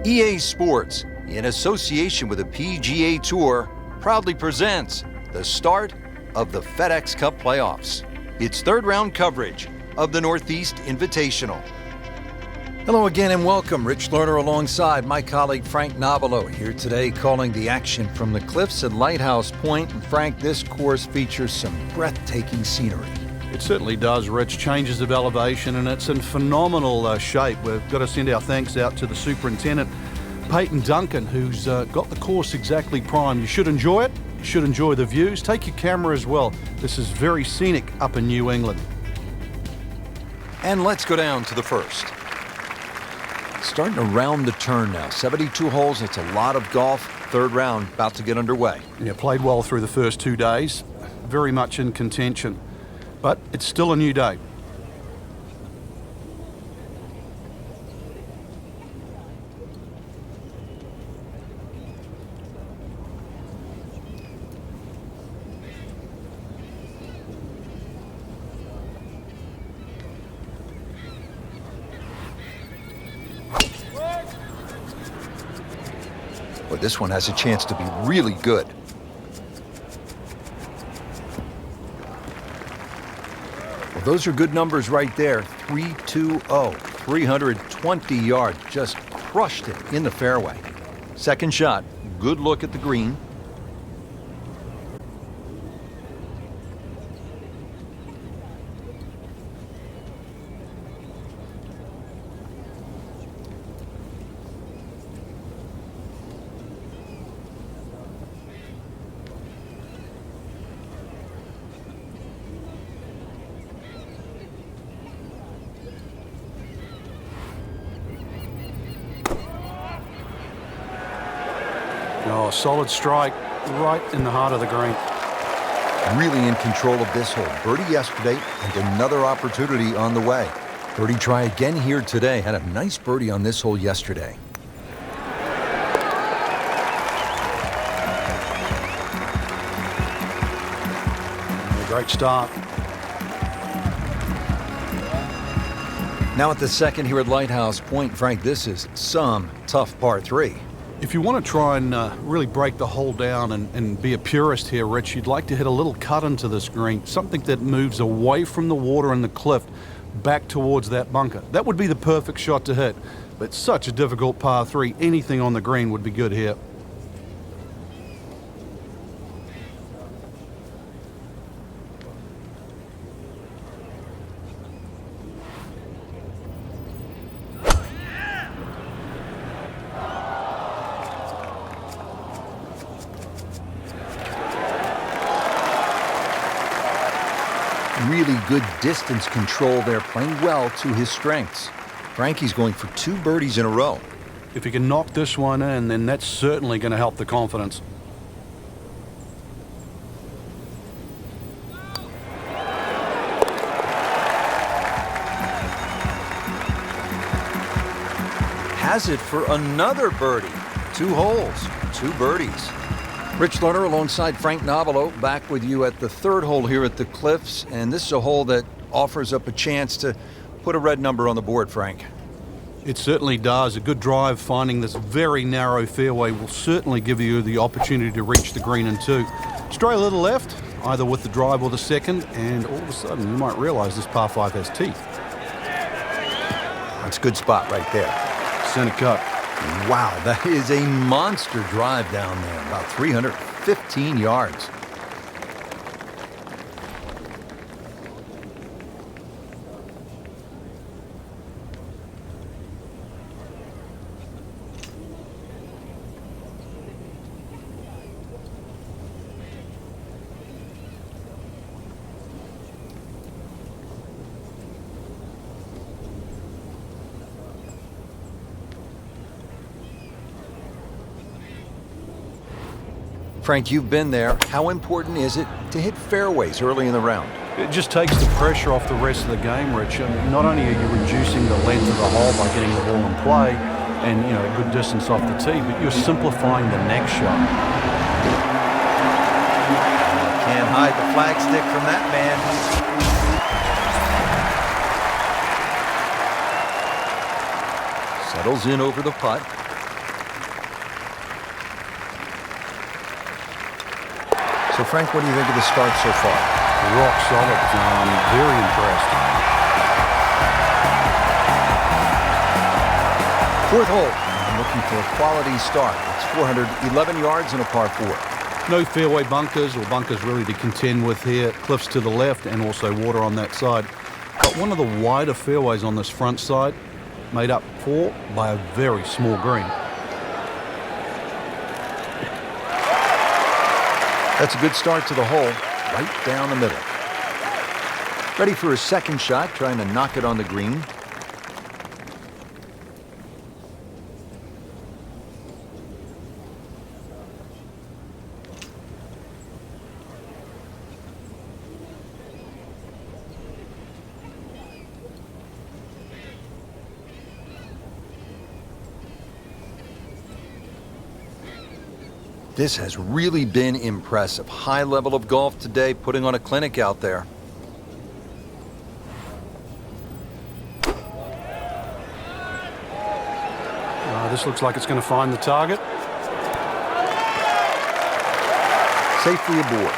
EA Sports, in association with the PGA Tour, proudly presents the start of the FedEx Cup playoffs. It's third round coverage of the NorthEast Invitational. Hello again and welcome. Rich Lerner alongside my colleague Frank Nobilo here today calling the action from the cliffs at Lighthouse Pointe. And Frank, this course features some breathtaking scenery. It certainly does, Rich. Changes of elevation, and it's in phenomenal shape. We've got to send our thanks out to the superintendent, Peyton Duncan, who's got the course exactly primed. You should enjoy it. You should enjoy the views. Take your camera as well. This is very scenic up in New England. And let's go down to the first. Starting to round the turn now. 72 holes, it's a lot of golf. Third round about to get underway. Yeah, played well through the first 2 days. Very much in contention. But it's still a new day. But this one has a chance to be really good. Well, those are good numbers right there. 320, 320 yards. Just crushed it in the fairway. Second shot, good look at the green. Oh, solid strike right in the heart of the green. Really in control of this hole. Birdie yesterday and another opportunity on the way. Birdie try again here today. Had a nice birdie on this hole yesterday. Great start. Now at the second here at Lighthouse Pointe, Frank, this is some tough par three. If you want to try and really break the hole down and be a purist here, Rich, you'd like to hit a little cut into this green, something that moves away from the water and the cliff back towards that bunker. That would be the perfect shot to hit, but such a difficult par three. Anything on the green would be good here. Really good distance control there, playing well to his strengths. Frankie's going for 2 birdies in a row. If he can knock this one in, then that's certainly going to help the confidence. Has it for another birdie. 2 holes, 2 birdies. Rich Lerner alongside Frank Nobilo, back with you at the third hole here at the Cliffs. And this is a hole that offers up a chance to put a red number on the board, Frank. It certainly does. A good drive finding this very narrow fairway will certainly give you the opportunity to reach the green in 2. Stray a little left, either with the drive or the second, and all of a sudden you might realize this par 5 has teeth. That's a good spot right there. Center cut. Wow, that is a monster drive down there, about 315 yards. Frank, you've been there. How important is it to hit fairways early in the round? It just takes the pressure off the rest of the game, Rich. Not only are you reducing the length of the hole by getting the ball in play and, you know, a good distance off the tee, but you're simplifying the next shot. Can't hide the flagstick from that man. Settles in over the putt. So, Frank, what do you think of the start so far? Rock solid. Very impressed. Fourth hole. I'm looking for a quality start. It's 411 yards and a par 4. No fairway bunkers or bunkers really to contend with here. Cliffs to the left and also water on that side. But one of the wider fairways on this front side, made up for by a very small green. That's a good start to the hole, right down the middle. Ready for his second shot, trying to knock it on the green. This has really been impressive. High level of golf today, putting on a clinic out there. This looks like it's going to find the target. Safely aboard.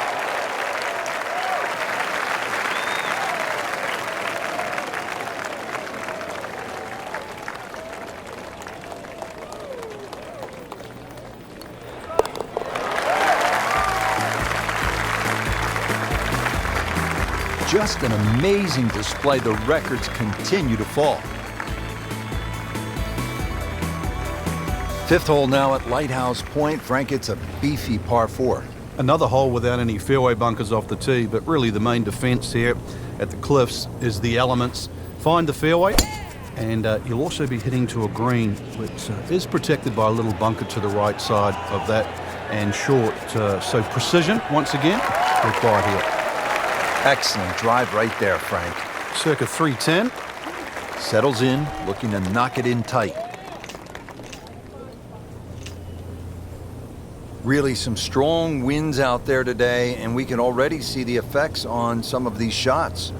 Just an amazing display. The records continue to fall. Fifth hole now at Lighthouse Pointe. Frank, it's a beefy par 4. Another hole without any fairway bunkers off the tee, but really the main defense here at the Cliffs is the elements. Find the fairway, and you'll also be hitting to a green, which is protected by a little bunker to the right side of that and short. So precision, once again, required here. Excellent drive right there, Frank. Circa 310. Settles in, looking to knock it in tight. Really some strong winds out there today, and we can already see the effects on some of these shots.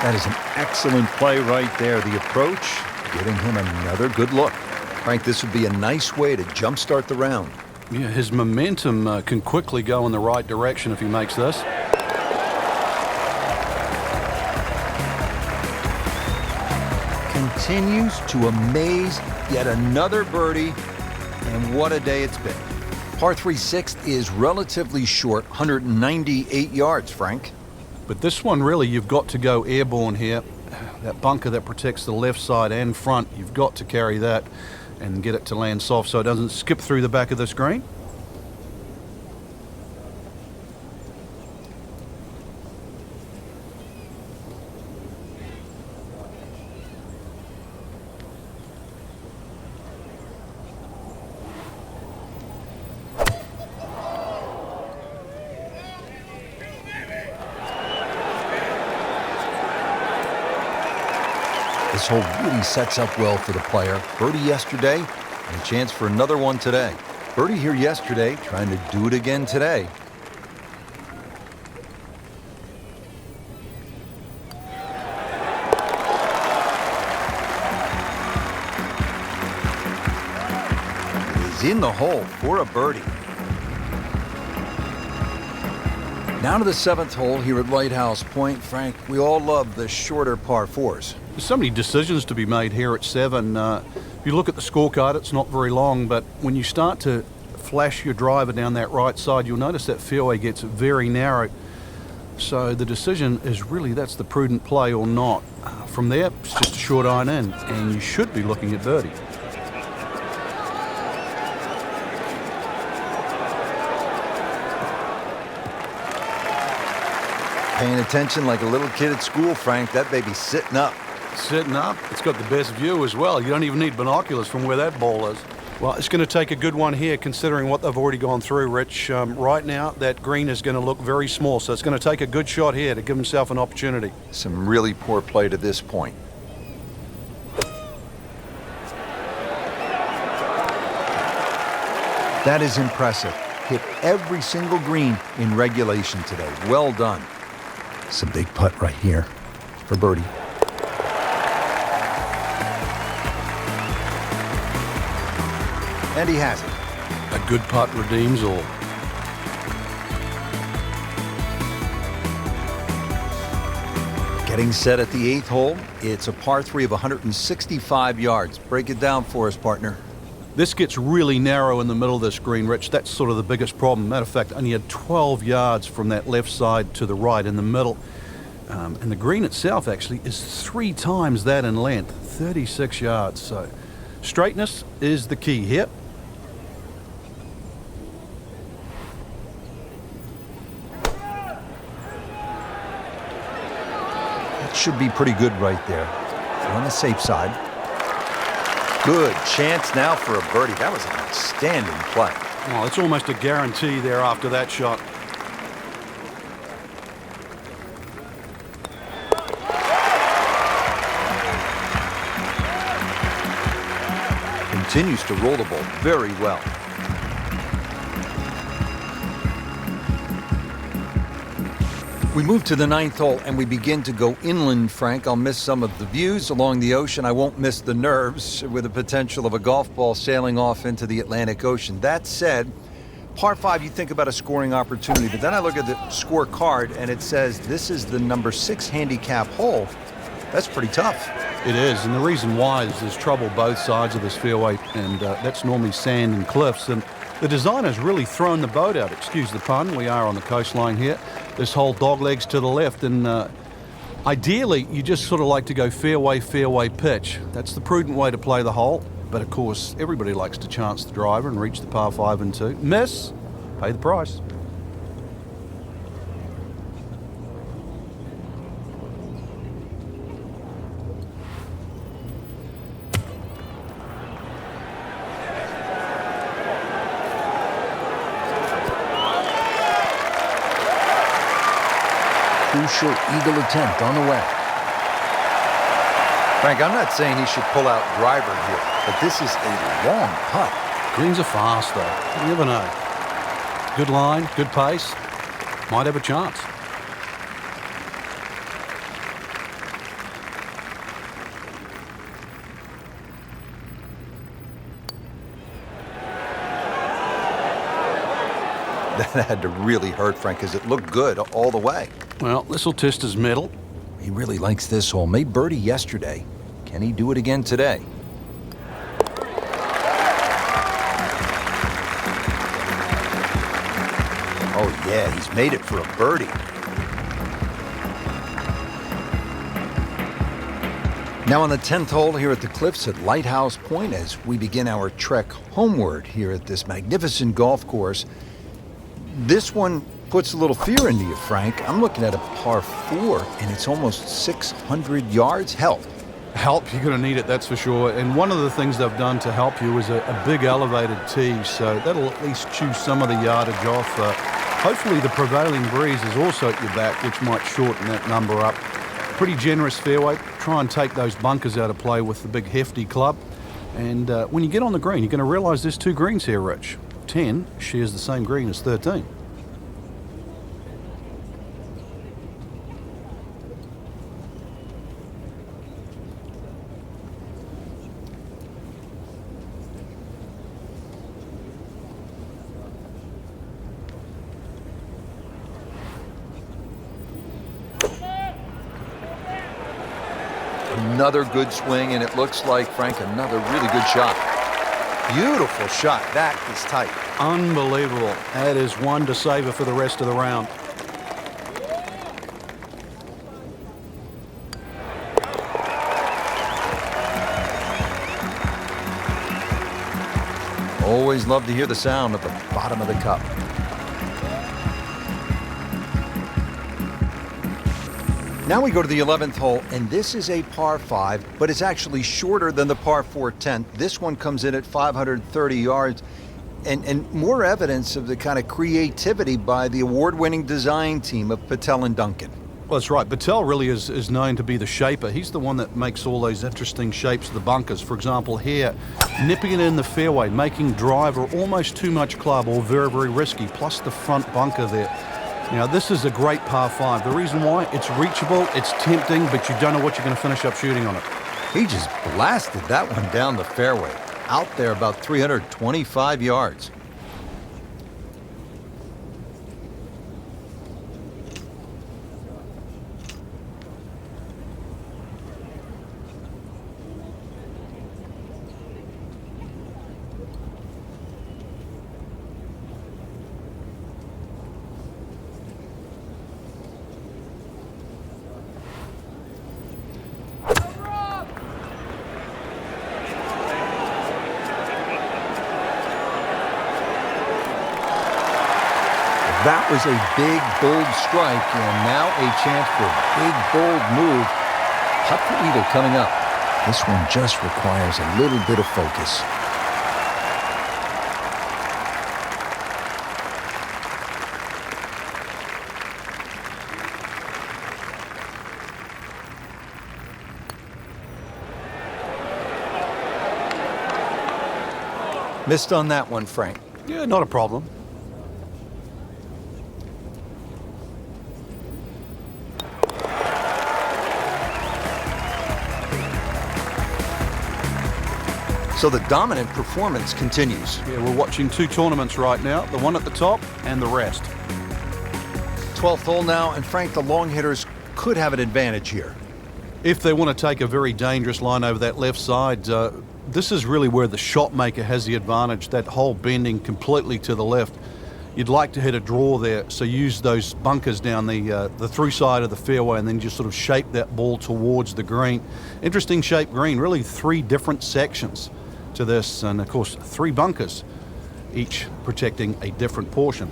That is an excellent play right there. The approach, giving him another good look. Frank, this would be a nice way to jumpstart the round. Yeah, his momentum can quickly go in the right direction if he makes this. Continues to amaze. Yet another birdie, and what a day it's been. Par 3 sixth is relatively short, 198 yards, Frank. But this one, really, you've got to go airborne here. That bunker that protects the left side and front, you've got to carry that and get it to land soft so it doesn't skip through the back of the screen. This hole really sets up well for the player. Birdie yesterday, and a chance for another one today. Birdie here yesterday, trying to do it again today. It is in the hole for a birdie. Now to the 7th hole here at Lighthouse Pointe. Frank, we all love the shorter par 4s. There's so many decisions to be made here at 7. If you look at the scorecard, it's not very long, but when you start to flash your driver down that right side, you'll notice that fairway gets very narrow. So the decision is really that's the prudent play or not. From there, it's just a short iron in, and you should be looking at birdie. Paying attention like a little kid at school, Frank. That baby's sitting up. Sitting up, it's got the best view as well. You don't even need binoculars from where that ball is. Well, it's going to take a good one here considering what they've already gone through, Rich. Right now, that green is going to look very small, so it's going to take a good shot here to give himself an opportunity. Some really poor play to this point. That is impressive. Hit every single green in regulation today. Well done. It's a big putt right here for birdie. And he has it. A good putt redeems all. Getting set at the 8th hole. It's a par 3 of 165 yards. Break it down for us, partner. This gets really narrow in the middle of this green, Rich. That's sort of the biggest problem. Matter of fact, only had 12 yards from that left side to the right in the middle. And the green itself actually is 3 times that in length, 36 yards. So straightness is the key here. That should be pretty good right there. You're on the safe side. Good chance now for a birdie. That was an outstanding play. Oh, it's almost a guarantee there after that shot. Continues to roll the ball very well. We move to the 9th hole and we begin to go inland, Frank. I'll miss some of the views along the ocean. I won't miss the nerves with the potential of a golf ball sailing off into the Atlantic Ocean. That said, par 5, you think about a scoring opportunity, but then I look at the scorecard and it says this is the number 6 handicap hole. That's pretty tough. It is, and the reason why is there's trouble both sides of this fairway, and that's normally sand and cliffs. And the designer's really thrown the boat out, excuse the pun. We are on the coastline here. This whole dog legs to the left, and ideally you just sort of like to go fairway, fairway pitch. That's the prudent way to play the hole, but of course everybody likes to chance the driver and reach the par 5 and 2. Miss, pay the price. Crucial eagle attempt on the way. Frank, I'm not saying he should pull out driver here, but this is a long putt. Greens are fast though. You never know. Good line, good pace. Might have a chance. That had to really hurt, Frank, because it looked good all the way. Well, this will test his mettle. He really likes this hole. Made birdie yesterday. Can he do it again today? Oh, yeah, he's made it for a birdie. Now on the 10th hole here at the Cliffs at Lighthouse Pointe as we begin our trek homeward here at this magnificent golf course. This one puts a little fear into you, Frank. I'm looking at a par 4, and it's almost 600 yards. Help. Help, you're going to need it, that's for sure. And one of the things they've done to help you is a big elevated tee, so that'll at least chew some of the yardage off. Hopefully the prevailing breeze is also at your back, which might shorten that number up. Pretty generous fairway. Try and take those bunkers out of play with the big hefty club. And when you get on the green, you're going to realize there's 2 greens here, Rich. 10 shares the same green as 13. Another good swing, and it looks like, Frank, another really good shot. Beautiful shot. That is tight. Unbelievable. That is one to savor for the rest of the round. Always love to hear the sound of the bottom of the cup. Now we go to the 11th hole, and this is a par 5, but it's actually shorter than the par 4 10th. This one comes in at 530 yards, and more evidence of the kind of creativity by the award-winning design team of Patel and Duncan. Well, that's right. Patel really is known to be the shaper. He's the one that makes all those interesting shapes of the bunkers. For example, here, nipping it in the fairway, making driver almost too much club or very, very risky, plus the front bunker there. Now, this is a great par 5. The reason why, it's reachable, it's tempting, but you don't know what you're going to finish up shooting on it. He just blasted that one down the fairway, out there about 325 yards. That was a big, bold strike, and now a chance for a big, bold move. Putt for eagle coming up. This one just requires a little bit of focus. Missed on that one, Frank. Yeah, not a problem. So the dominant performance continues. Yeah, we're watching 2 tournaments right now, the one at the top and the rest. 12th hole now, and Frank, the long hitters could have an advantage here. If they want to take a very dangerous line over that left side, this is really where the shot maker has the advantage, that hole bending completely to the left. You'd like to hit a draw there, so use those bunkers down the through side of the fairway and then just sort of shape that ball towards the green. Interesting shaped green, really 3 different sections to this, and of course 3 bunkers, each protecting a different portion.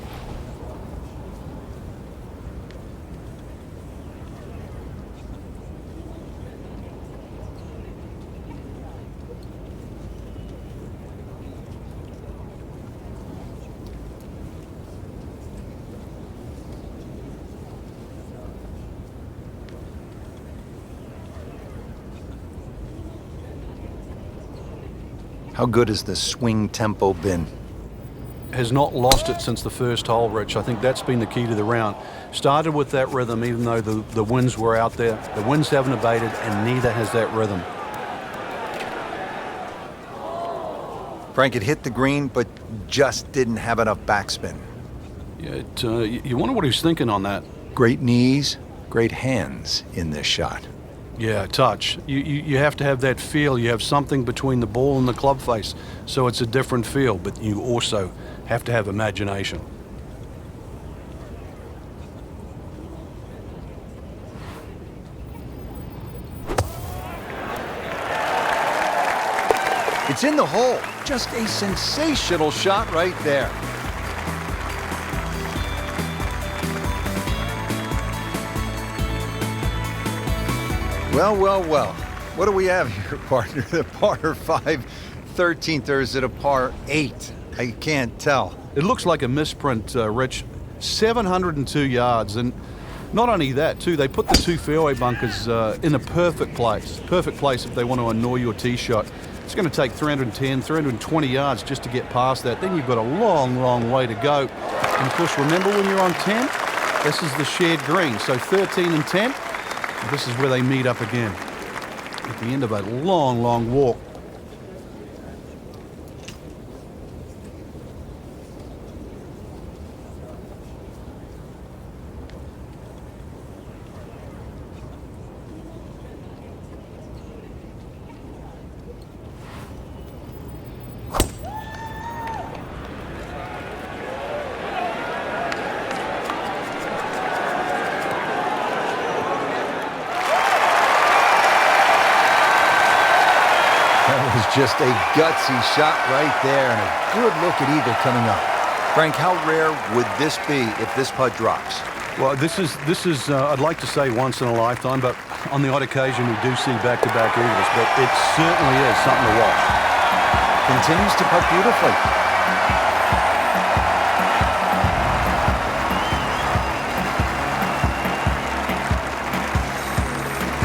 How good has the swing tempo been? Has not lost it since the first hole, Rich. I think that's been the key to the round. Started with that rhythm, even though the winds were out there. The winds haven't abated, and neither has that rhythm. Frank, it hit the green, but just didn't have enough backspin. Yeah, you wonder what he's thinking on that. Great knees, great hands in this shot. Yeah, touch. You have to have that feel. You have something between the ball and the club face, so it's a different feel, but you also have to have imagination. It's in the hole. Just a sensational shot right there. Well, well, well. What do we have here, partner? The par 5 13th, or is it a par 8? I can't tell. It looks like a misprint, Rich. 702 yards, and not only that, too, they put the 2 fairway bunkers in a perfect place. Perfect place if they want to annoy your tee shot. It's going to take 310, 320 yards just to get past that. Then you've got a long, long way to go. And, of course, remember when you're on 10? This is the shared green. So 13 and 10, this is where they meet up again at the end of a long, long walk. Just a gutsy shot right there, and a good look at eagle coming up. Frank, how rare would this be if this putt drops? Well, this is I'd like to say once in a lifetime, but on the odd occasion we do see back-to-back eagles, but it certainly is something to watch. Continues to putt beautifully.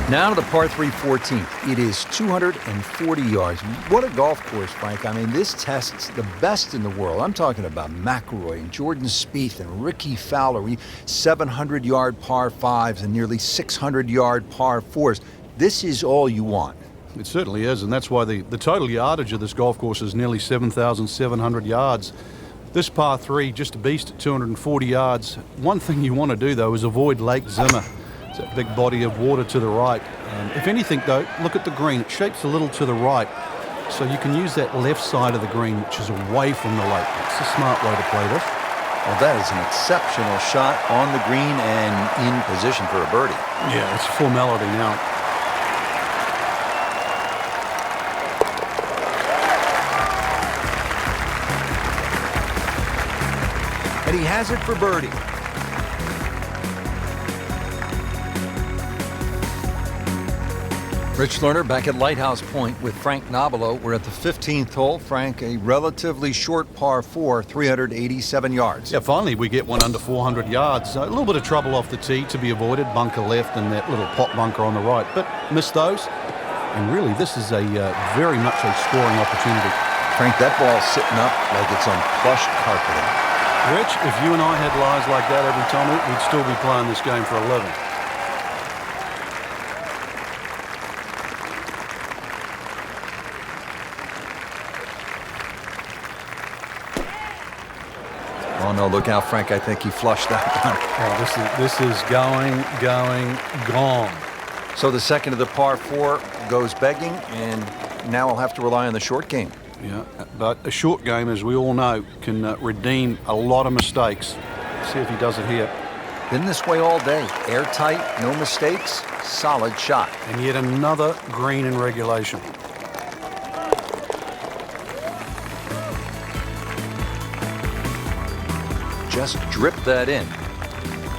Now to the par 3 14th. It is 240 yards. What a golf course, Frank. I mean, this tests the best in the world. I'm talking about McIlroy and Jordan Spieth and Ricky Fowler. 700-yard par 5s and nearly 600-yard par 4s. This is all you want. It certainly is, and that's why the total yardage of this golf course is nearly 7,700 yards. This par 3, just a beast at 240 yards. One thing you want to do, though, is avoid Lake Zimmer. It's that big body of water to the right. If anything, though, look at the green. It shapes a little to the right, so you can use that left side of the green, which is away from the lake. It's a smart way to play this. Well, that is an exceptional shot on the green and in position for a birdie. Yeah, it's a formality now. And he has it for birdie. Rich Lerner back at Lighthouse Pointe with Frank Nobilo. We're at the 15th hole. Frank, a relatively short par 4, 387 yards. Yeah, finally we get one under 400 yards. A little bit of trouble off the tee to be avoided. Bunker left and that little pot bunker on the right. But missed those. And really, this is a very much a scoring opportunity. Frank, that ball's sitting up like it's on plush carpeting. Rich, if you and I had lies like that every time, we'd still be playing this game for a living. Oh, no, look out, Frank. I think he flushed that one. Oh, this is going, gone. So the second of the par 4 goes begging, and now I'll have to rely on the short game. Yeah, but a short game, as we all know, can redeem a lot of mistakes. See if he does it here. Been this way all day. Airtight, no mistakes, solid shot. And yet another green in regulation. Just drip that in.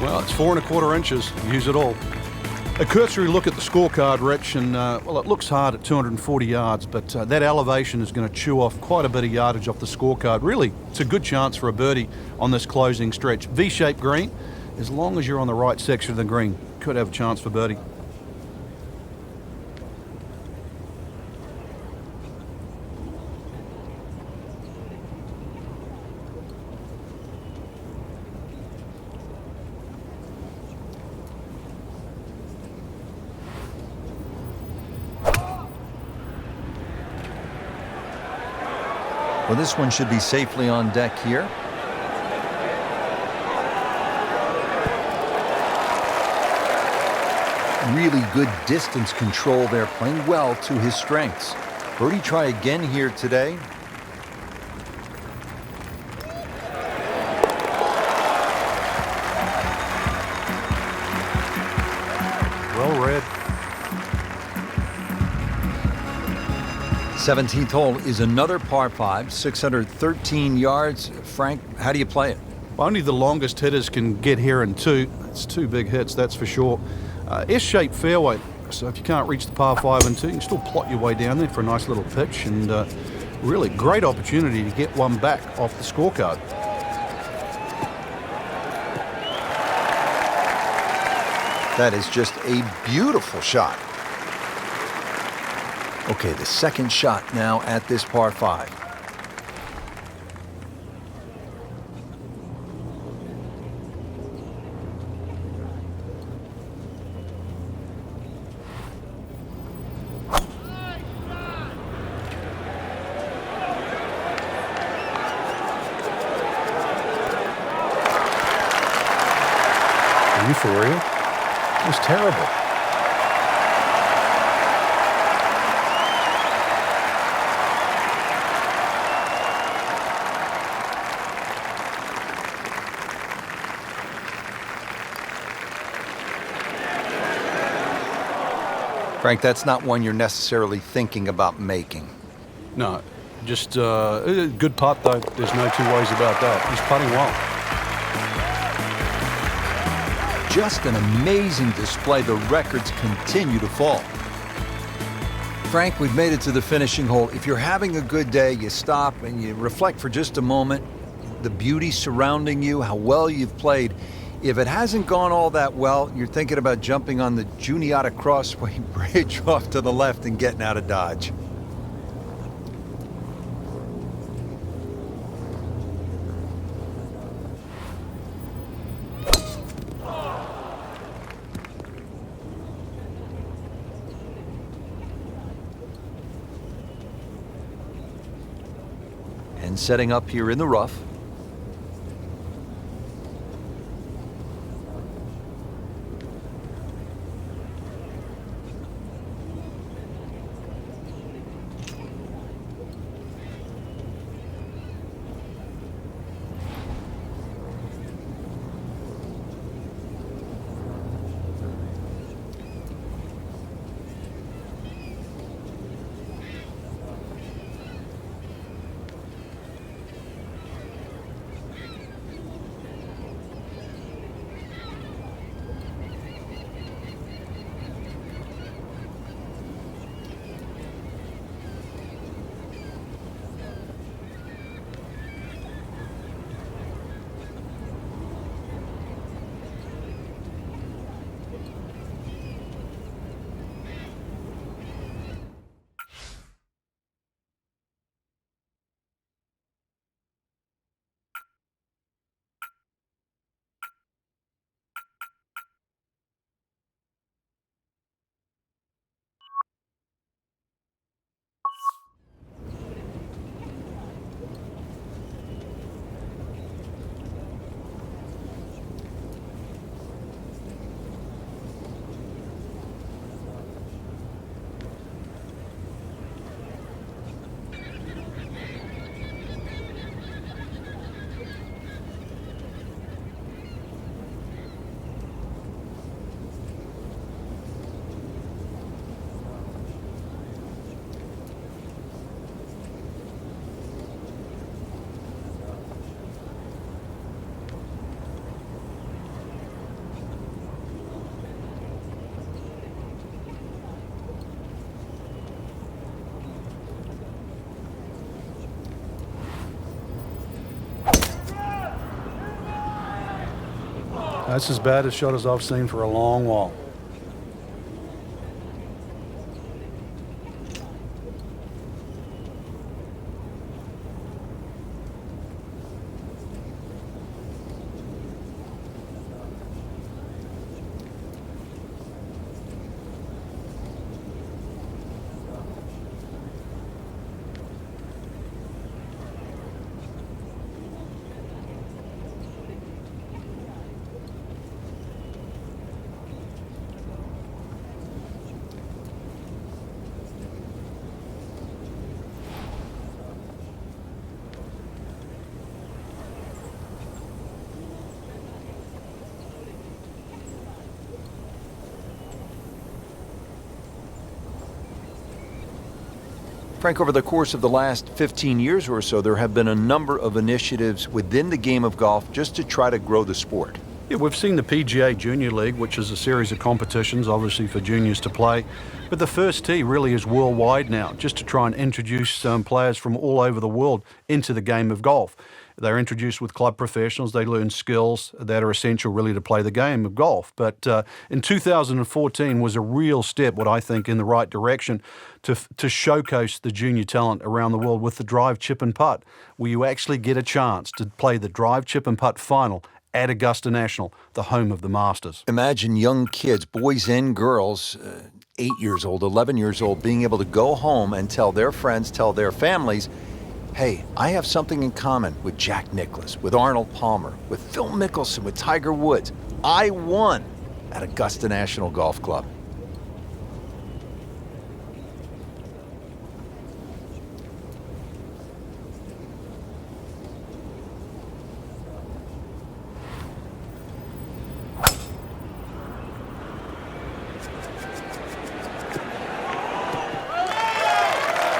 Well, it's 4 1/4 inches. Use it all. A cursory look at the scorecard, Rich, and well, it looks hard at 240 yards, but that elevation is going to chew off quite a bit of yardage off the scorecard. Really, it's a good chance for a birdie on this closing stretch. V-shaped green, as long as you're on the right section of the green, could have a chance for birdie. Well, this one should be safely on deck here. Really good distance control there, playing well to his strengths. Birdie try again here today. Well read. 17th hole is another par 5, 613 yards. Frank, how do you play it? Only the longest hitters can get here in 2. It's 2 big hits, that's for sure. S-shaped fairway, so if you can't reach the par 5 and 2, you can still plot your way down there for a nice little pitch, and really great opportunity to get one back off the scorecard. That is just a beautiful shot. Okay, the second shot now at this par 5. Are you for real? It was terrible. Frank, that's not one you're necessarily thinking about making. No, just a good putt, though. There's no two ways about that. He's putting well. just an amazing display. The records continue to fall. Frank, we've made it to the finishing hole. If you're having a good day, you stop and you reflect for just a moment. The beauty surrounding you, how well you've played. If it hasn't gone all that well, you're thinking about jumping on the Juniata Crossway Bridge off to the left and getting out of Dodge. And setting up here in the rough. That's as bad a shot as I've seen for a long while. Frank, over the course of the last 15 years or so, there have been a number of initiatives within the game of golf just to try to grow the sport. Yeah, we've seen the PGA Junior League, which is a series of competitions, obviously for juniors to play. But the first tee really is worldwide now, just to try and introduce players from all over the world into the game of golf. They're introduced with club professionals. They learn skills that are essential really to play the game of golf. But in 2014 was a real step, what I think, in the right direction to showcase the junior talent around the world with the drive, chip and putt, where you actually get a chance to play the drive, chip and putt final at Augusta National, the home of the Masters. Imagine young kids, boys and girls, 8 years old, 11 years old, being able to go home and tell their friends, tell their families, hey, I have something in common with Jack Nicklaus, with Arnold Palmer, with Phil Mickelson, with Tiger Woods. I won at Augusta National Golf Club.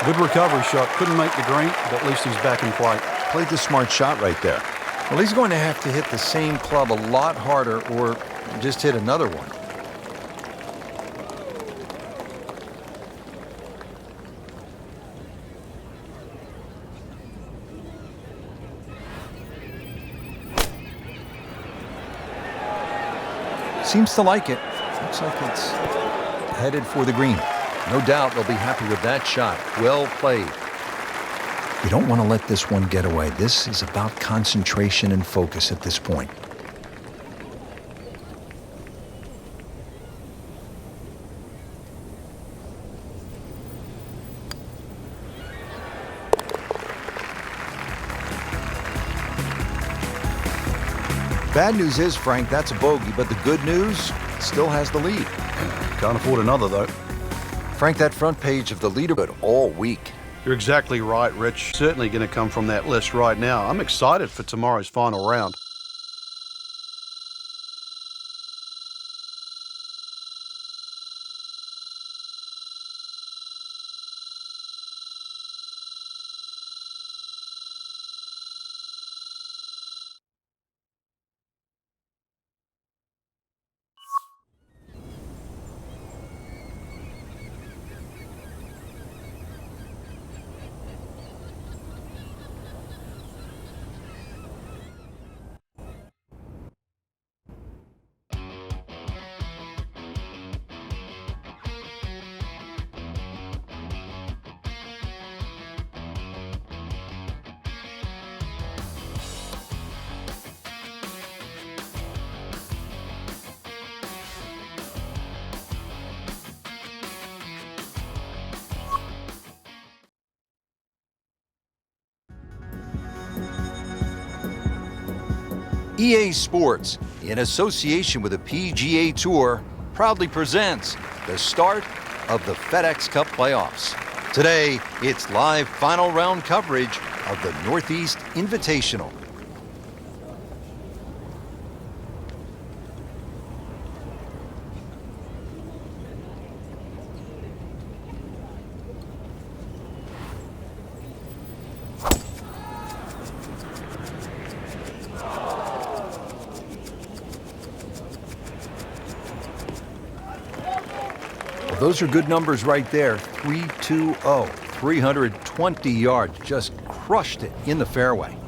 Good recovery shot. Couldn't make the green, but at least he's back in play. Played the smart shot right there. Well, he's going to have to hit the same club a lot harder, or and just hit another one. Seems to like it. Looks like it's headed for the green. No doubt they'll be happy with that shot. Well played. You don't want to let this one get away. This is about concentration and focus at this point. Bad news is, Frank, that's a bogey, but the good news, it still has the lead. Can't afford another, though. Frank, that front page of the leaderboard all week. You're exactly right, Rich. Certainly going to come from that list right now. I'm excited for tomorrow's final round. EA Sports, in association with the PGA Tour, proudly presents the start of the FedEx Cup playoffs. Today, it's live final round coverage of the NorthEast Invitational. Those are good numbers right there. 320, 320 yards. Just crushed it in the fairway.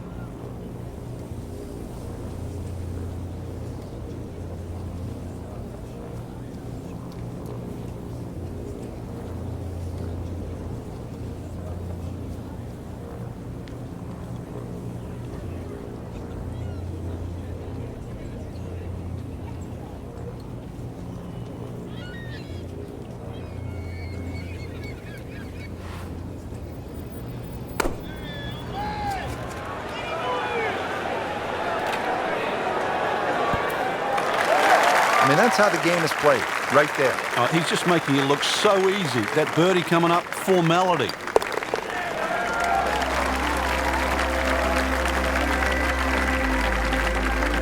I mean, that's how the game is played, right there. He's just making it look so easy. That birdie coming up, formality.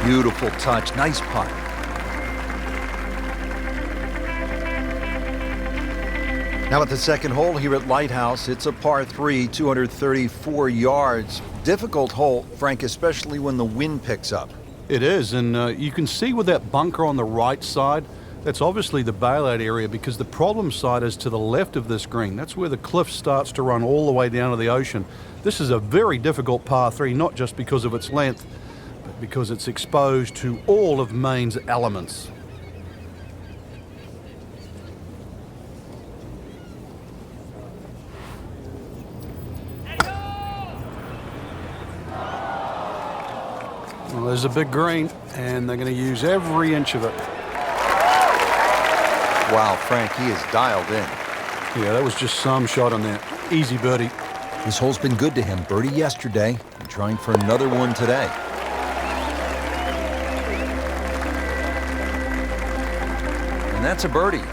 Beautiful touch, nice putt. Now at the second hole here at Lighthouse, it's a par 3, 234 yards. Difficult hole, Frank, especially when the wind picks up. It is, and you can see with that bunker on the right side, that's obviously the bailout area because the problem side is to the left of this green. That's where the cliff starts to run all the way down to the ocean. This is a very difficult par 3, not just because of its length, but because it's exposed to all of Maine's elements. Well, there's a big green, and they're going to use every inch of it. Wow, Frank, he is dialed in. Yeah, that was just some shot on that. Easy birdie. This hole's been good to him. Birdie yesterday, and trying for another one today. And that's a birdie.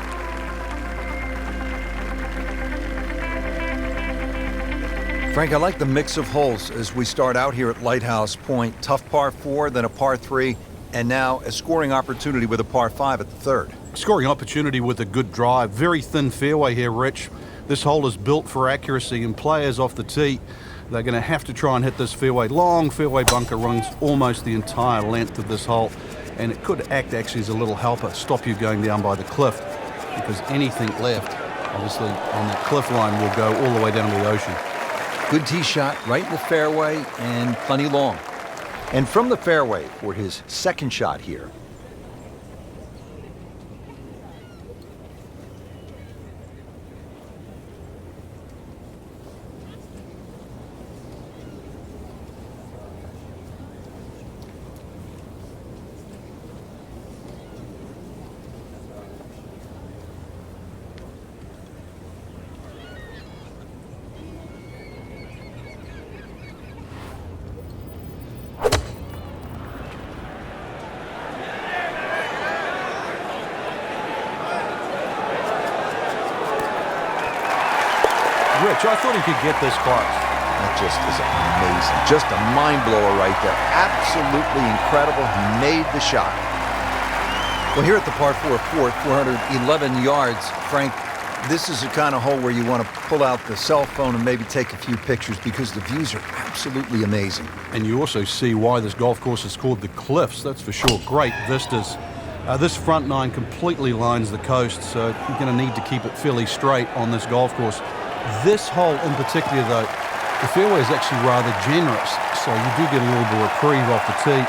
Frank, I like the mix of holes as we start out here at Lighthouse Pointe. Tough par 4, then a par 3, and now a scoring opportunity with a par 5 at the third. Scoring opportunity with a good drive. Very thin fairway here, Rich. This hole is built for accuracy, and players off the tee, they're going to have to try and hit this fairway. Long fairway bunker runs almost the entire length of this hole. and it could act actually as a little helper, stop you going down by the cliff, because anything left, obviously, on that cliff line will go all the way down to the ocean. Good tee shot right in the fairway and plenty long. And from the fairway for his second shot here. Rich, I thought he could get this close. That just is amazing. Just a mind blower right there. Absolutely incredible. He made the shot. Well, here at the par 4 fourth, 411 yards, Frank, this is the kind of hole where you want to pull out the cell phone and maybe take a few pictures because the views are absolutely amazing. And you also see why this golf course is called the Cliffs, that's for sure. Great vistas. This front nine completely lines the coast, so you're going to need to keep it fairly straight on this golf course. This hole in particular, though, the fairway is actually rather generous, so you do get a little bit of reprieve off the tee,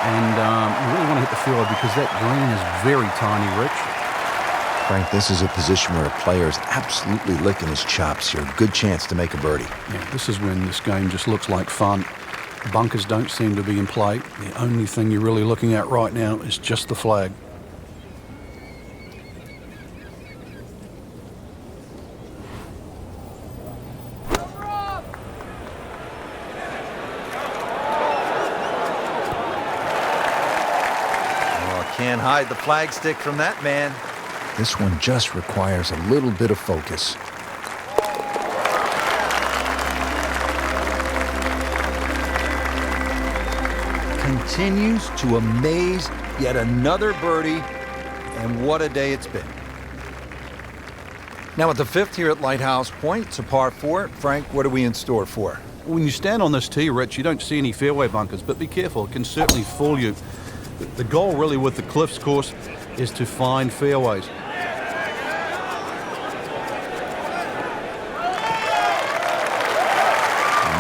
and you really want to hit the fairway because that green is very tiny, Rich. Frank, this is a position where a player is absolutely licking his chops here. Good chance to make a birdie. Yeah, this is when this game just looks like fun. Bunkers don't seem to be in play. The only thing you're really looking at right now is just the flag. Can't hide the flagstick from that man. This one just requires a little bit of focus. Continues to amaze. Yet another birdie, and what a day it's been. Now at the fifth here at Lighthouse Pointe, it's a par 4. Frank, what are we in store for? When you stand on this tee, Rich, you don't see any fairway bunkers, but be careful, it can certainly fool you. The goal really with the Cliffs course is to find fairways. And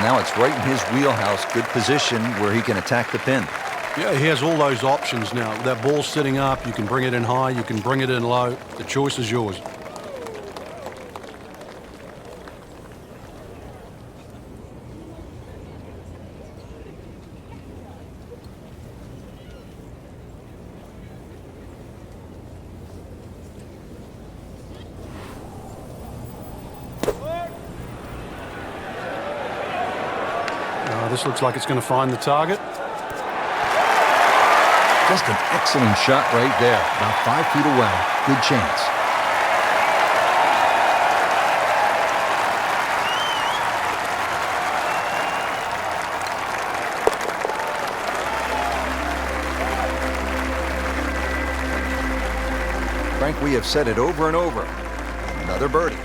now it's right in his wheelhouse, good position where he can attack the pin. Yeah, he has all those options now. That ball's sitting up, you can bring it in high, you can bring it in low. The choice is yours. This looks like it's going to find the target. Just an excellent shot right there. About 5 feet away. Good chance. Frank, we have said it over and over. Another birdie.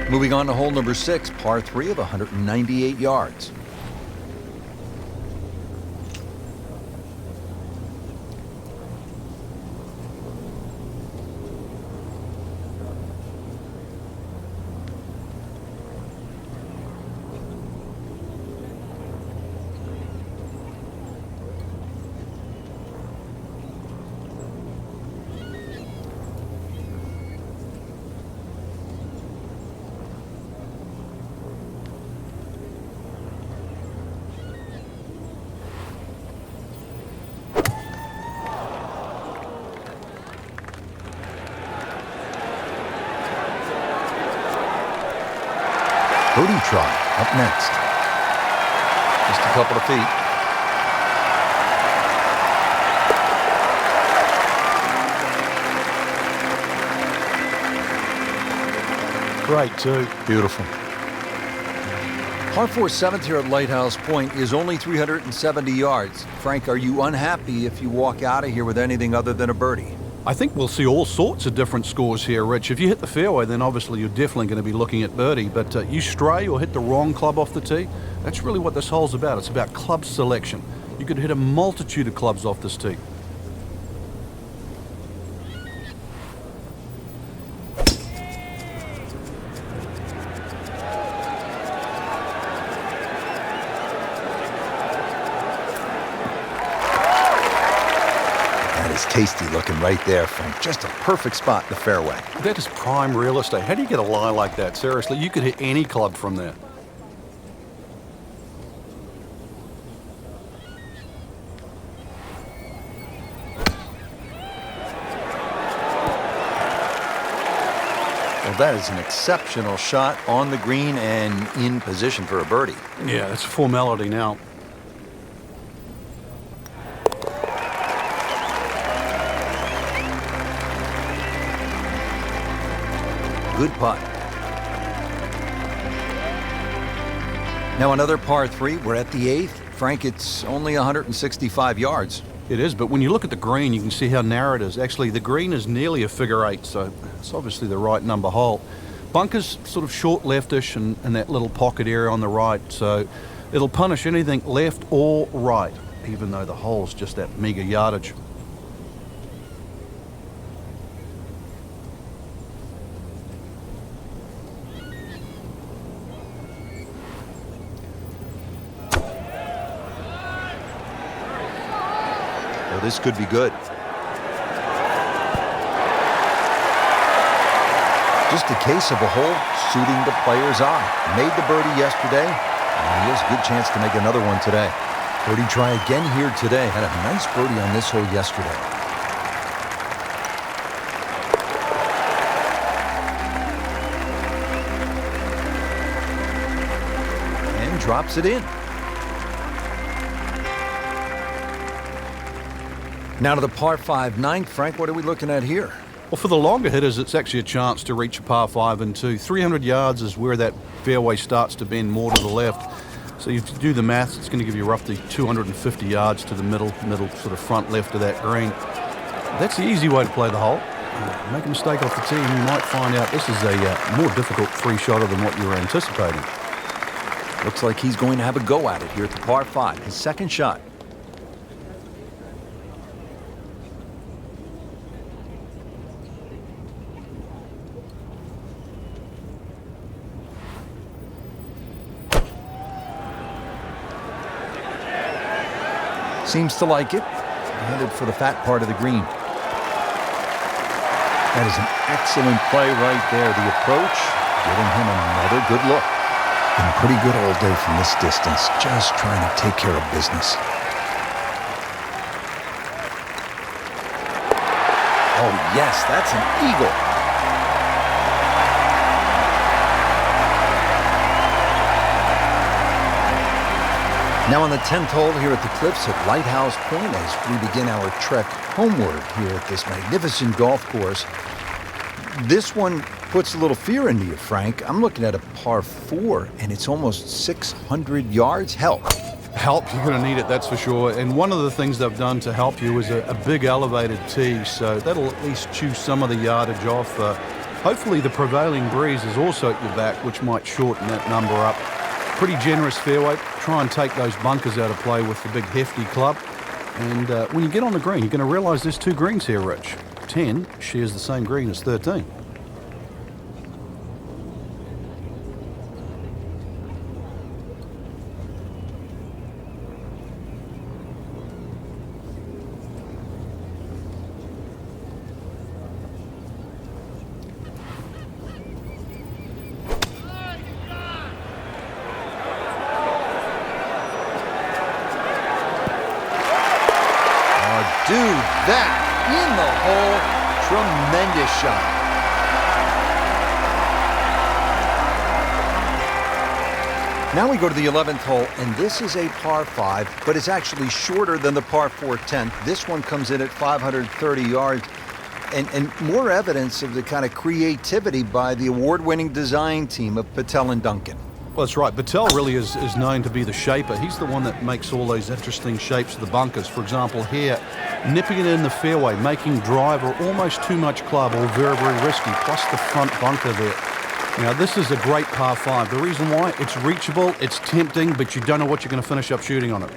Moving on to hole number 6, par 3 of 198 yards. Booty try up next. Just a couple of feet. Great, too. Beautiful. Par 4 7th here at Lighthouse Pointe is only 370 yards. Frank, are you unhappy if you walk out of here with anything other than a birdie? I think we'll see all sorts of different scores here, Rich. If you hit the fairway, then obviously you're definitely going to be looking at birdie. But you stray or hit the wrong club off the tee, that's really what this hole's about. It's about club selection. You could hit a multitude of clubs off this tee. Tasty looking right there, Frank. Just a perfect spot in the fairway. That is prime real estate. How do you get a lie like that? Seriously, you could hit any club from there. Well, that is an exceptional shot on the green and in position for a birdie. Yeah, it's a formality now. Good putt. Now another par 3. We're at the 8th. Frank, it's only 165 yards. It is, but when you look at the green, you can see how narrow it is. Actually, the green is nearly a figure 8, so it's obviously the right number hole. Bunker's sort of short leftish and that little pocket area on the right, so it'll punish anything left or right, even though the hole's just that meager yardage. This could be good. Just a case of a hole suiting the player's eye. Made the birdie yesterday, and he has a good chance to make another one today. Birdie try again here today. Had a nice birdie on this hole yesterday. And drops it in. Now to the par 5 ninth. Frank, what are we looking at here? Well, for the longer hitters, it's actually a chance to reach a par 5 and 2. 300 yards is where that fairway starts to bend more to the left. So if you do the maths, it's going to give you roughly 250 yards to the middle sort of front left of that green. That's the easy way to play the hole. Make a mistake off the tee and you might find out this is a more difficult three-shotter than what you were anticipating. Looks like he's going to have a go at it here at the par 5. His second shot. Seems to like it. Headed for the fat part of the green. That is an excellent play right there. The approach, giving him another good look. Been pretty good all day from this distance. Just trying to take care of business. Oh, yes, that's an eagle. Now on the 10th hole here at the Cliffs at Lighthouse Pointe as we begin our trek homeward here at this magnificent golf course. This one puts a little fear into you, Frank. I'm looking at a par 4 and it's almost 600 yards. Help, you're going to need it, that's for sure. And one of the things they've done to help you is a big elevated tee, so that'll at least chew some of the yardage off. Hopefully the prevailing breeze is also at your back, which might shorten that number up. Pretty generous fairway. Try and take those bunkers out of play with the big hefty club. And when you get on the green, you're going to realize there's 2 greens here, Rich. 10 shares the same green as 13. Dude, that in the hole, tremendous shot. Now we go to the 11th hole, and this is a par 5, but it's actually shorter than the par 4 10th. This one comes in at 530 yards, and more evidence of the kind of creativity by the award-winning design team of Patel and Duncan. Well, that's right. Patel really is known to be the shaper. He's the one that makes all those interesting shapes of the bunkers. For example, here, nipping it in the fairway, making driver almost too much club or very, very risky, plus the front bunker there. Now, this is a great par 5. The reason why, it's reachable, it's tempting, but you don't know what you're going to finish up shooting on it.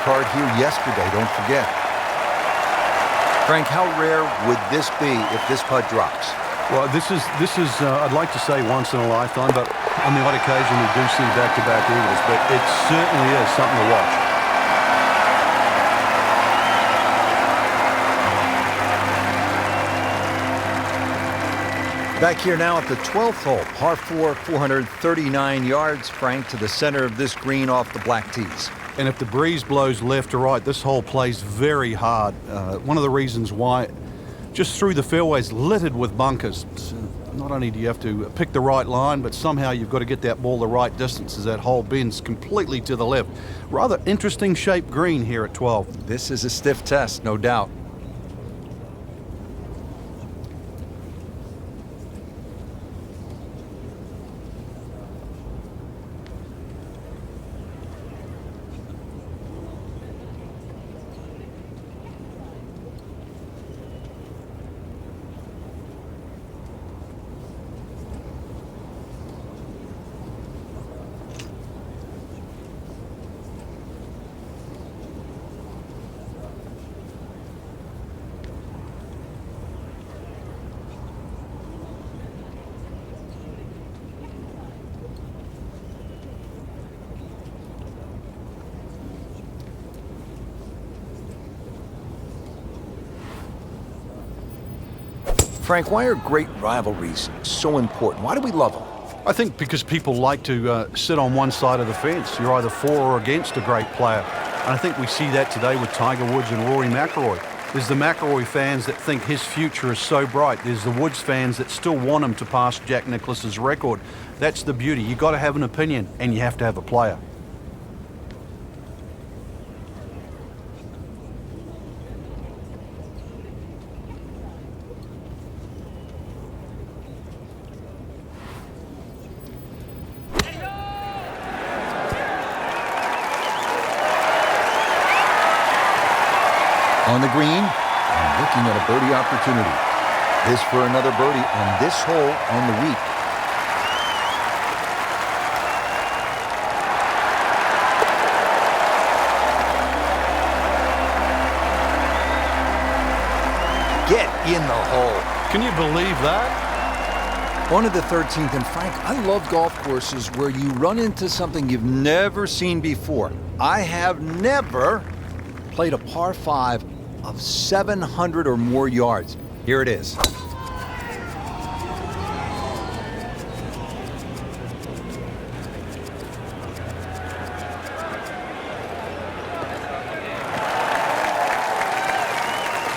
card here yesterday, don't forget. Frank, how rare would this be if this putt drops? Well, this is I'd like to say once in a lifetime, but on the odd occasion we do see back-to-back eagles, but it certainly is something to watch. Back here now at the 12th hole, par 4, 439 yards, Frank, to the center of this green off the black tees. And if the breeze blows left or right, this hole plays very hard. One of the reasons why, just through the fairways littered with bunkers. So not only do you have to pick the right line, but somehow you've got to get that ball the right distance as that hole bends completely to the left. Rather interesting shaped green here at 12. This is a stiff test, no doubt. Frank, why are great rivalries so important? Why do we love them? I think because people like to sit on one side of the fence. You're either for or against a great player. And I think we see that today with Tiger Woods and Rory McIlroy. There's the McIlroy fans that think his future is so bright. There's the Woods fans that still want him to pass Jack Nicklaus's record. That's the beauty. You've got to have an opinion, and you have to have a player. On the green, and looking at a birdie opportunity. This for another birdie on this hole on the week. Get in the hole. Can you believe that? On to the 13th, and Frank, I love golf courses where you run into something you've never seen before. I have never played a par 5 of 700 or more yards. Here it is.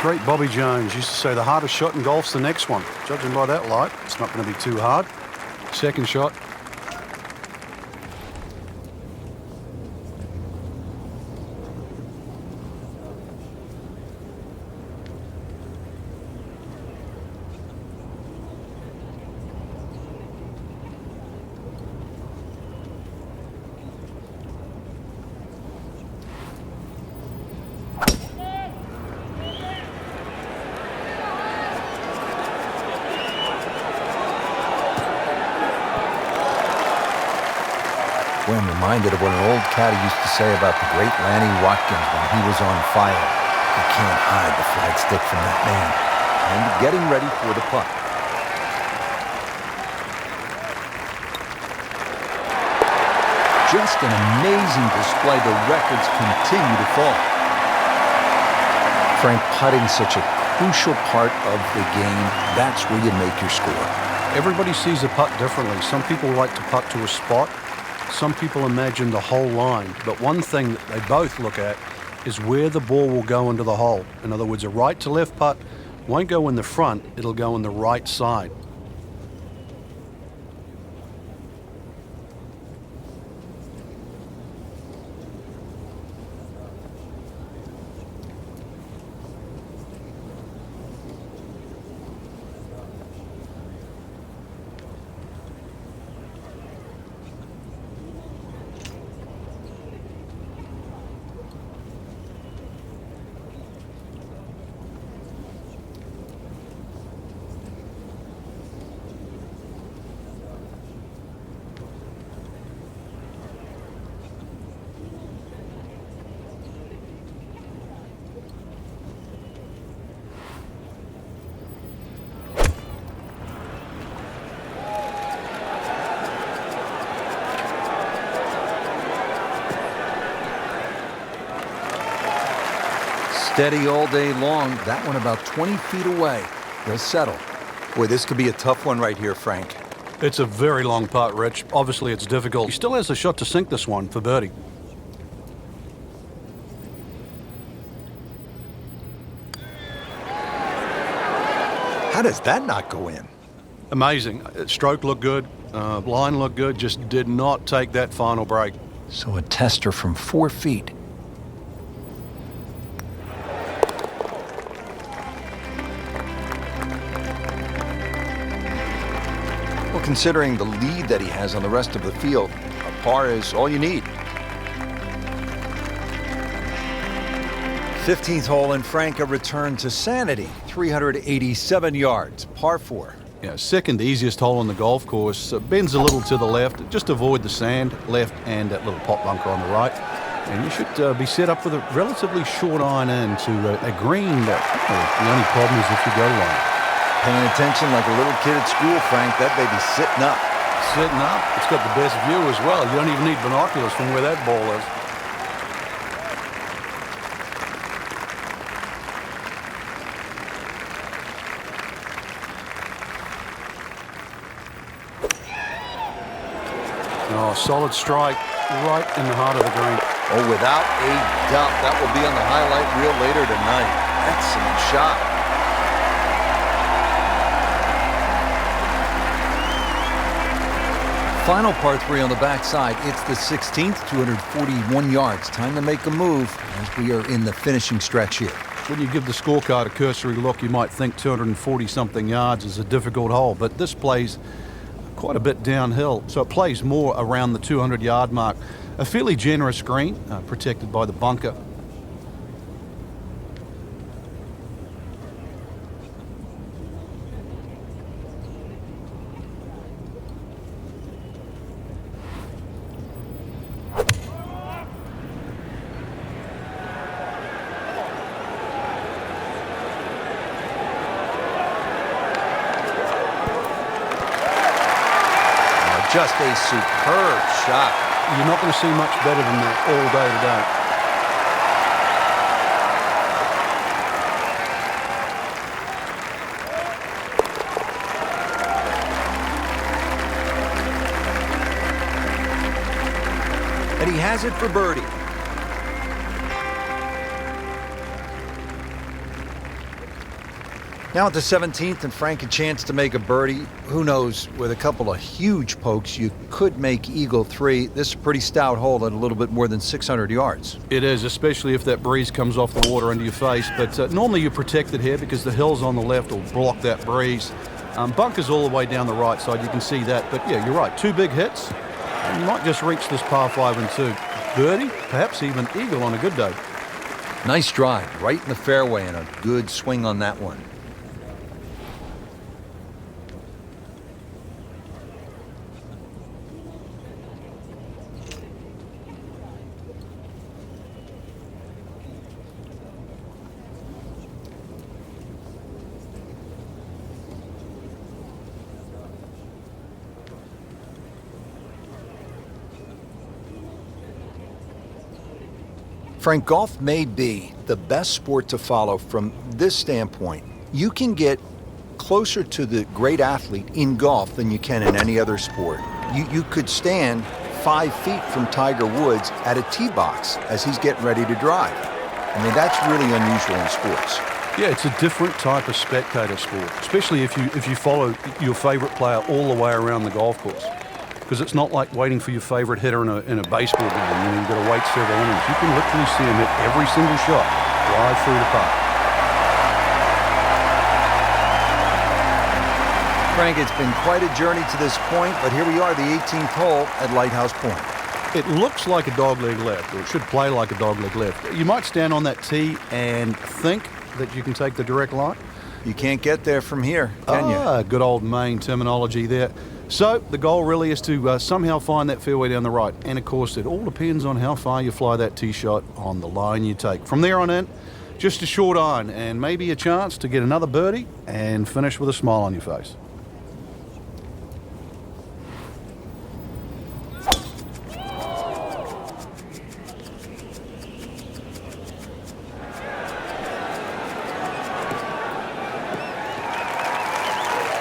Great Bobby Jones used to say the hardest shot in golf's the next one. Judging by that light, it's not going to be too hard. Second shot. Well, I'm reminded of what an old caddy used to say about the great Lanny Watkins when he was on fire. You can't hide the flagstick from that man. And getting ready for the putt. Just an amazing display. The records continue to fall. Frank, putting such a crucial part of the game. That's where you make your score. Everybody sees a putt differently. Some people like to putt to a spot. Some people imagine the whole line, but one thing that they both look at is where the ball will go into the hole. In other words, a right to left putt won't go in the front, it'll go in the right side. Steady all day long. That one about 20 feet away. He'll settle. Boy, this could be a tough one right here, Frank. It's a very long putt, Rich. Obviously, it's difficult. He still has a shot to sink this one for birdie. How does that not go in? Amazing. Stroke looked good. Line looked good. Just did not take that final break. So a tester from 4 feet. Well, considering the lead that he has on the rest of the field, a par is all you need. 15th hole, and Frank, a return to sanity. 387 yards, par 4. Yeah, second easiest hole on the golf course. Bends a little to the left. Just avoid the sand left and that little pot bunker on the right. And you should be set up with a relatively short iron in to a green that the only problem is if you go long. Paying attention like a little kid at school, Frank. That baby's sitting up. Sitting up. It's got the best view as well. You don't even need binoculars from where that ball is. Oh, solid strike right in the heart of the green. Oh, without a doubt, that will be on the highlight reel later tonight. Excellent shot. Final par 3 on the backside. It's the 16th, 241 yards. Time to make a move as we are in the finishing stretch here. When you give the scorecard a cursory look, you might think 240-something yards is a difficult hole, but this plays quite a bit downhill, so it plays more around the 200-yard mark. A fairly generous green, protected by the bunker. Just a superb shot. You're not going to see much better than that all day today. And he has it for birdie. Now at the 17th, and Frank a chance to make a birdie. Who knows, with a couple of huge pokes, you could make Eagle 3. This is a pretty stout hole at a little bit more than 600 yards. It is, especially if that breeze comes off the water into your face. But normally you're protected here because the hills on the left will block that breeze. Bunkers all the way down the right side, you can see that. But yeah, you're right, 2 big hits. You might just reach this par 5 and 2. Birdie, perhaps even Eagle on a good day. Nice drive, right in the fairway, and a good swing on that one. Frank, golf may be the best sport to follow from this standpoint. You can get closer to the great athlete in golf than you can in any other sport. You could stand 5 feet from Tiger Woods at a tee box as he's getting ready to drive. I mean, that's really unusual in sports. Yeah, it's a different type of spectator sport, especially if you follow your favorite player all the way around the golf course. Because it's not like waiting for your favorite hitter in a baseball game. You've got to wait several innings. You can literally see him hit every single shot right through the park. Frank, it's been quite a journey to this point, but here we are, the 18th hole at Lighthouse Point. It looks like a dogleg left, or it should play like a dogleg left. You might stand on that tee and think that you can take the direct line. You can't get there from here, can you? Good old Maine terminology there. So the goal really is to somehow find that fairway down the right. And of course, it all depends on how far you fly that tee shot on the line you take. From there on in, just a short iron and maybe a chance to get another birdie and finish with a smile on your face.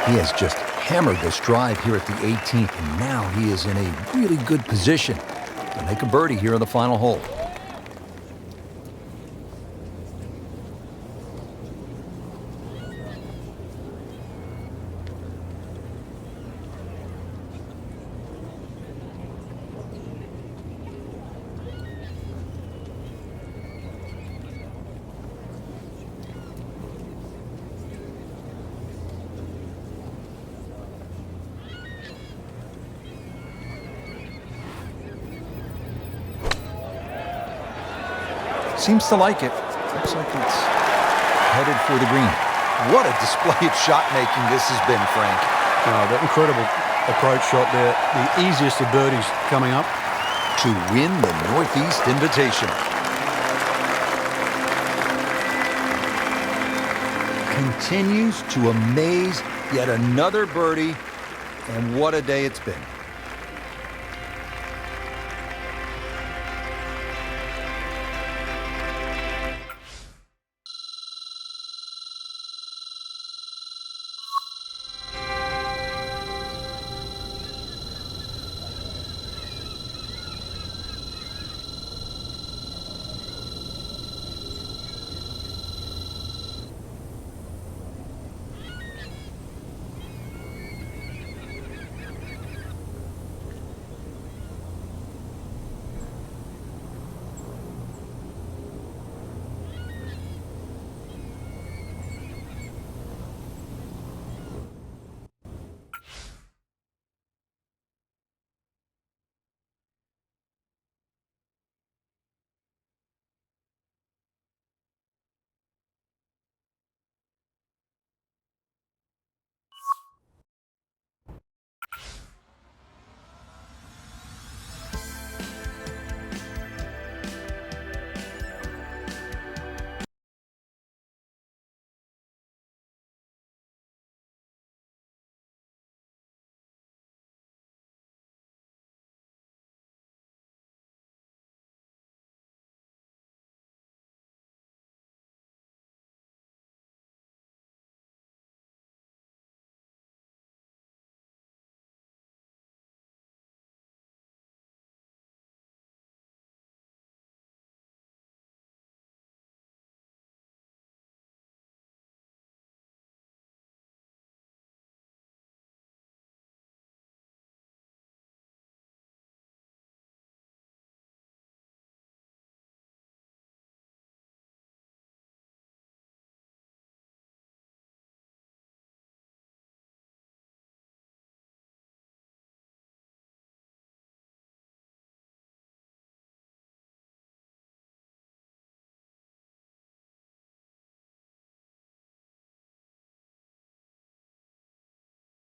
He has just hammered this drive here at the 18th, and now he is in a really good position to make a birdie here on the final hole. Seems to like it. Looks like it's headed for the green. What a display of shot making this has been, Frank. That incredible approach shot there. The easiest of birdies coming up. To win the Northeast Invitational. Continues to amaze. Yet another birdie. And what a day it's been.